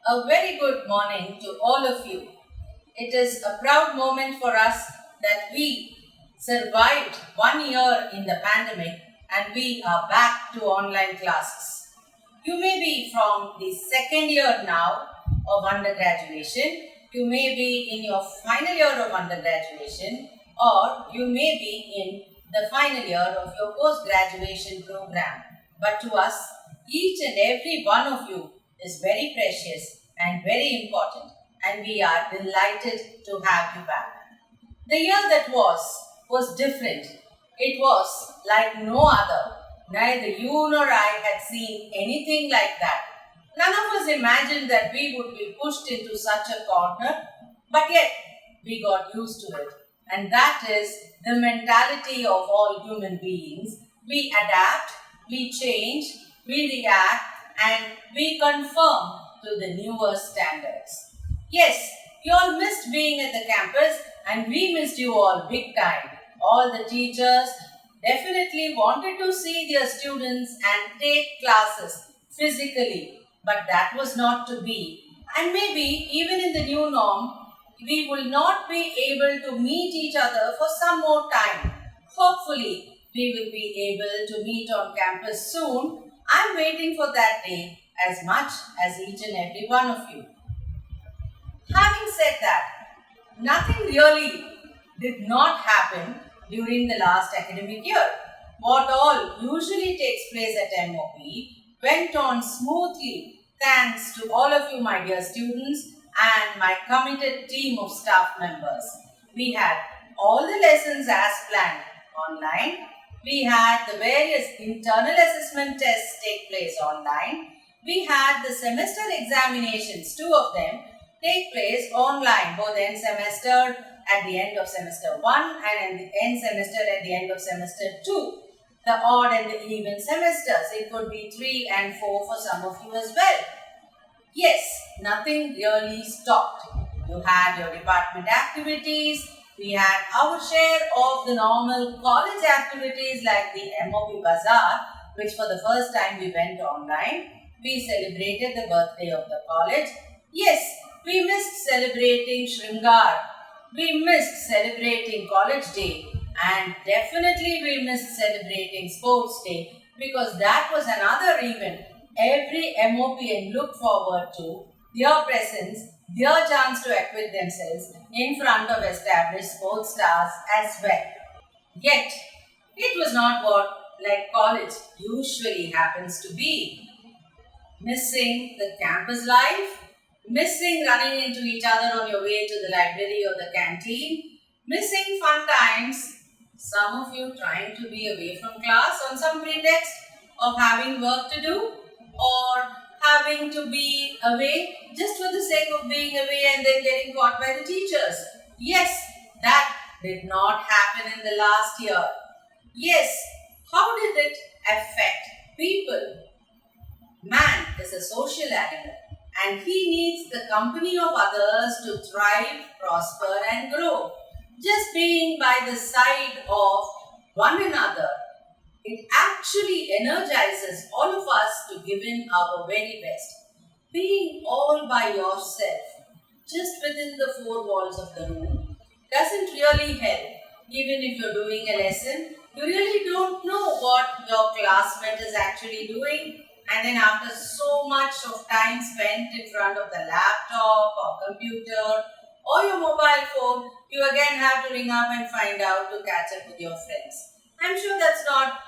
A very good morning to all of you. It is a proud moment for us that we survived 1 year in the pandemic and we are back to online classes. You may be from the second year now of undergraduation, you may be in your final year of undergraduation, or you may be in the final year of your post-graduation program. But to us, each and every one of you is very precious and very important, and we are delighted to have you back. The year that was different. It was like no other. Neither you nor I had seen anything like that. None of us imagined that we would be pushed into such a corner, but yet we got used to it. And that is the mentality of all human beings. We adapt, we change, we react, and we conform to the newer standards. Yes, you all missed being at the campus and we missed you all big time. All the teachers definitely wanted to see their students and take classes physically, but that was not to be. And maybe even in the new norm, we will not be able to meet each other for some more time. Hopefully, we will be able to meet on campus soon. I'm waiting for that day as much as each and every one of you. Having said that, nothing really did not happen during the last academic year. What all usually takes place at M.O.P went on smoothly thanks to all of you, my dear students, and my committed team of staff members. We had all the lessons as planned online. We had the various internal assessment tests take place online. We had the semester examinations, 2 of them, take place online, both end semester at the end of semester 1 and the end semester at the end of semester 2. The odd and the even semesters, it could be 3 and 4 for some of you as well. Yes, nothing really stopped. You had your department activities, we had our share of the normal college activities like the M.O.P Bazaar, which for the first time we went online. We celebrated the birthday of the college. Yes, we missed celebrating Shringar. We missed celebrating College Day, and definitely we missed celebrating Sports Day because that was another event every MOPN looked forward to, their presence, their chance to acquit themselves in front of established sports stars as well. Yet, it was not what like college usually happens to be. Missing the campus life, missing running into each other on your way to the library or the canteen, missing fun times, some of you trying to be away from class on some pretext of having work to do or having to be away just for the sake of being away and then getting caught by the teachers. Yes, that did not happen in the last year. Yes, how did it affect people? Man is a social animal and he needs the company of others to thrive, prosper and grow. Just being by the side of one another, it actually energizes all of us to give in our very best. Being all by yourself, just within the 4 walls of the room, doesn't really help. Even if you're doing a lesson, you really don't know what your classmate is actually doing. And then after so much of time spent in front of the laptop or computer or your mobile phone, you again have to ring up and find out to catch up with your friends. I'm sure that's not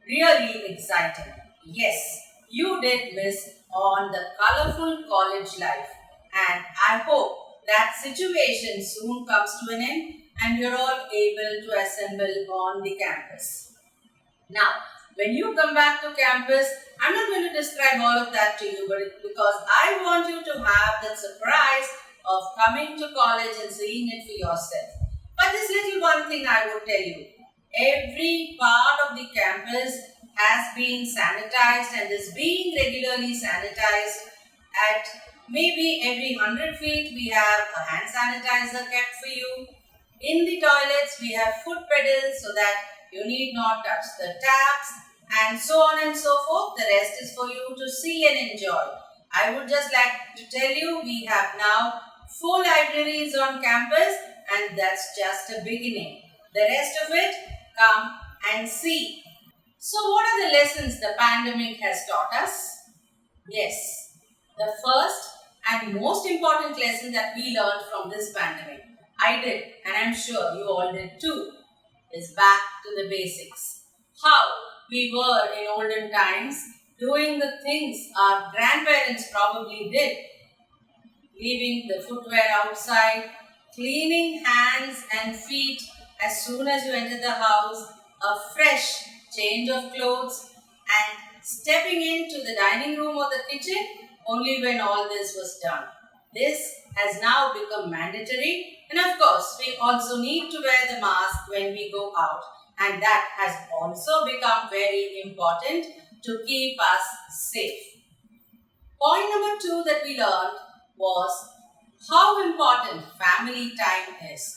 really exciting. Yes, you did miss on the colorful college life, and I hope that situation soon comes to an end and you're all able to assemble on the campus. Now, when you come back to campus, I'm not going to describe all of that to you, but because I want you to have the surprise of coming to college and seeing it for yourself. But this little one thing I would tell you, every part of the campus has been sanitized and is being regularly sanitized. At maybe every 100 feet, we have a hand sanitizer kept for you. In the toilets, we have foot pedals so that you need not touch the taps and so on and so forth. The rest is for you to see and enjoy. I would just like to tell you we have now 4 libraries on campus and that's just a beginning. The rest of it, come and see. So what are the lessons the pandemic has taught us? Yes, the first and most important lesson that we learned from this pandemic, I did and I'm sure you all did too, is back to the basics. How we were in olden times doing the things our grandparents probably did, leaving the footwear outside, cleaning hands and feet as soon as you enter the house, a fresh change of clothes, and stepping into the dining room or the kitchen only when all this was done. This has now become mandatory, and of course, we also need to wear the mask when we go out, and that has also become very important to keep us safe. Point number 2 that we learned was how important family time is.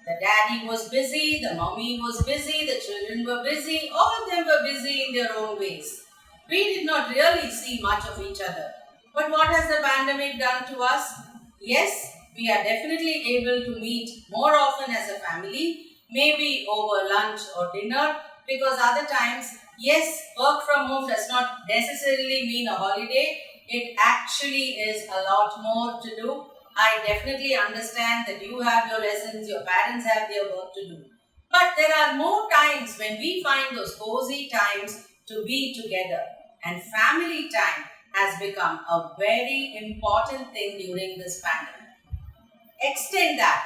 The daddy was busy, the mommy was busy, the children were busy, all of them were busy in their own ways. We did not really see much of each other. But what has the pandemic done to us? Yes, we are definitely able to meet more often as a family, maybe over lunch or dinner, because other times, yes, work from home does not necessarily mean a holiday. It actually is a lot more to do. I definitely understand that you have your lessons, your parents have their work to do. But there are more times when we find those cozy times to be together. And family time has become a very important thing during this pandemic. Extend that.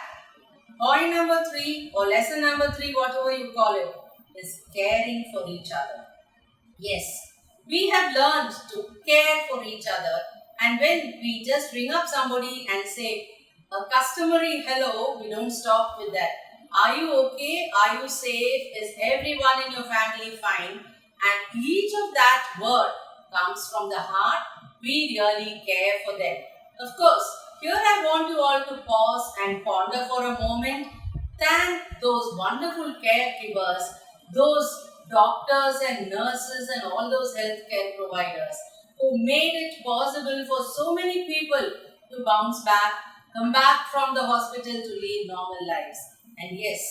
Point number 3 or lesson number 3, whatever you call it, is caring for each other. Yes, we have learned to care for each other, and when we just ring up somebody and say a customary hello, we don't stop with that. Are you okay? Are you safe? Is everyone in your family fine? And each of that word comes from the heart. We really care for them. Of course, here I want you all to pause and ponder for a moment. Thank those wonderful caregivers, those doctors and nurses and all those healthcare providers who made it possible for so many people to bounce back, come back from the hospital to lead normal lives. And yes,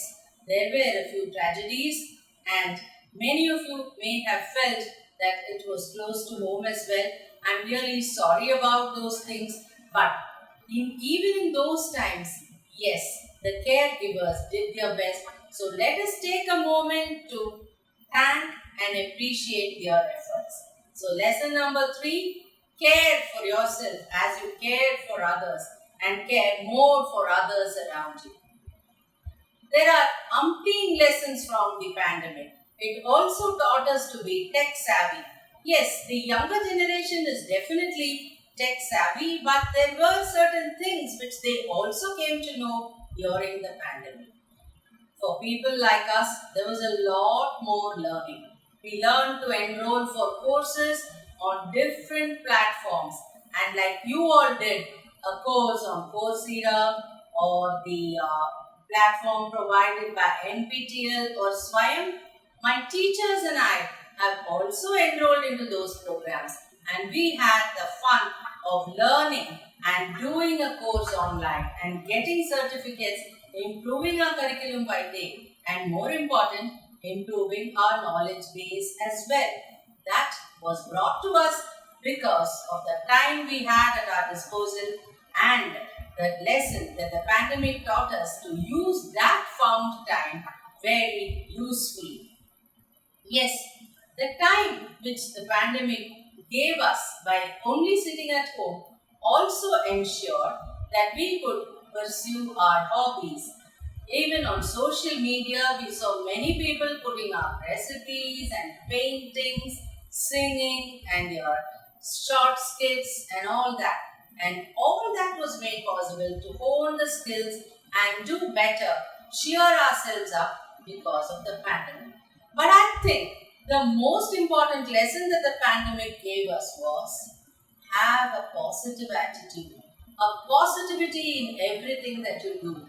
there were a few tragedies and many of you may have felt that it was close to home as well. I'm really sorry about those things, but even in those times, yes, the caregivers did their best. So let us take a moment to thank and appreciate their efforts. So lesson number 3, care for yourself as you care for others and care more for others around you. There are umpteen lessons from the pandemic. It also taught us to be tech savvy. Yes, the younger generation is definitely tech savvy, but there were certain things which they also came to know during the pandemic. For people like us, there was a lot more learning. We learned to enroll for courses on different platforms, and like you all did, a course on Coursera or the platform provided by NPTEL or SWAYAM, my teachers and I have also enrolled into those programs, and we had the fun of learning and doing a course online and getting certificates, improving our curriculum by day, and more important, improving our knowledge base as well. That was brought to us because of the time we had at our disposal and the lesson that the pandemic taught us to use that found time very usefully. Yes, the time which the pandemic gave us by only sitting at home also ensured that we could pursue our hobbies. Even on social media, we saw many people putting up recipes and paintings, singing and their short skits and all that. And all that was made possible to hone the skills and do better, cheer ourselves up because of the pandemic. But I think the most important lesson that the pandemic gave us was have a positive attitude, a positivity in everything that you do.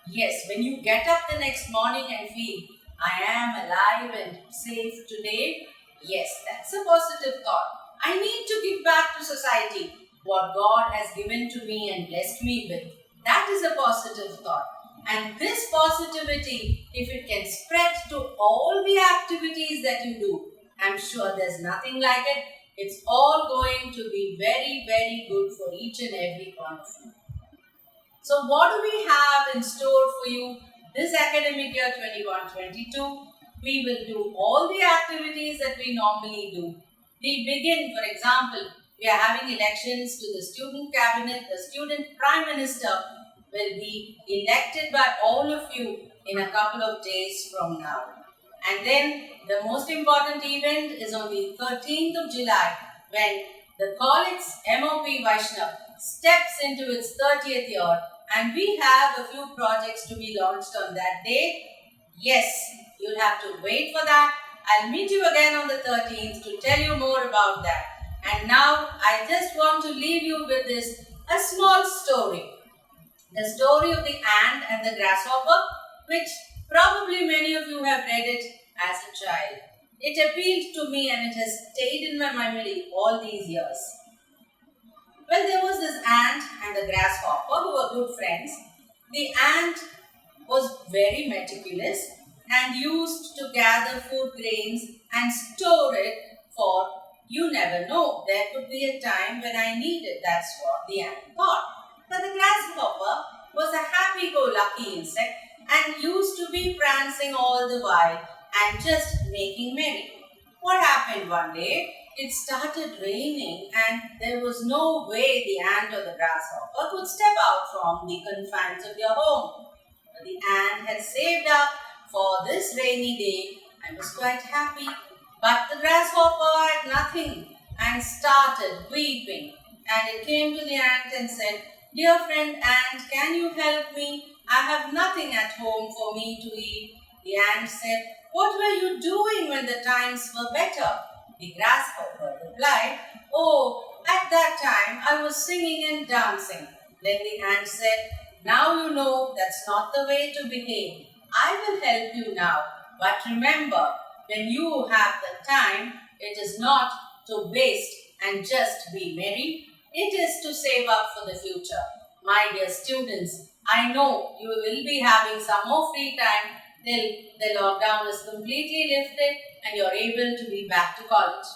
Yes, when you get up the next morning and feel, I am alive and safe today, yes, that's a positive thought. I need to give back to society what God has given to me and blessed me with. That is a positive thought. And this positivity, if it can spread to all the activities that you do, I'm sure there's nothing like it. It's all going to be very, very good for each and every one of you. So what do we have in store for you this academic year 21-22? We will do all the activities that we normally do. We begin, for example, we are having elections to the student cabinet. The student prime minister will be elected by all of you in a couple of days from now. And then the most important event is on the 13th of July when the college's M.O.P. Vaishnav steps into its 30th year, and we have a few projects to be launched on that day. Yes, you'll have to wait for that. I'll meet you again on the 13th to tell you more about that. And now I just want to leave you with a small story. The story of the ant and the grasshopper, which probably many of you have read it as a child. It appealed to me and it has stayed in my memory all these years. Well, there was this ant and the grasshopper who were good friends. The ant was very meticulous and used to gather food grains and store it for you never know. There could be a time when I need it. That's what the ant thought. But the grasshopper was a happy-go-lucky insect and used to be prancing all the while and just making merry. What happened one day? It started raining and there was no way the ant or the grasshopper could step out from the confines of their home. But the ant had saved up for this rainy day and was quite happy. But the grasshopper had nothing and started weeping. And it came to the ant and said, "Dear friend ant, can you help me? I have nothing at home for me to eat." The ant said, "What were you doing when the times were better?" The grasshopper replied, "Oh, at that time I was singing and dancing." Then the ant said, "Now you know that's not the way to behave. I will help you now. But remember, when you have the time, it is not to waste and just be merry. It is to save up for the future." My dear students, I know you will be having some more free time till the lockdown is completely lifted and you're able to be back to college.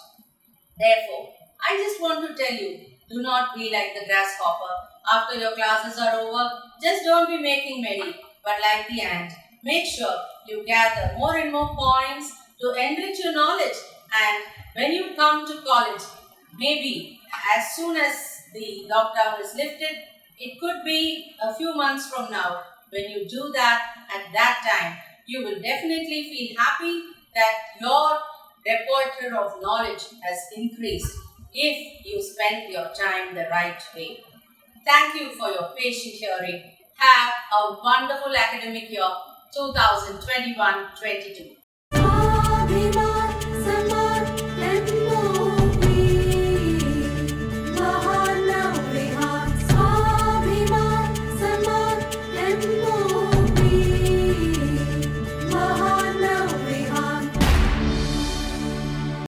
Therefore, I just want to tell you, do not be like the grasshopper. After your classes are over, just don't be making merry, but like the ant, make sure you gather more and more points to enrich your knowledge. And when you come to college, maybe as soon as the lockdown is lifted, it could be a few months from now. When you do that, at that time, you will definitely feel happy that your repertoire of knowledge has increased if you spend your time the right way. Thank you for your patient hearing. Have a wonderful academic year 2021-22.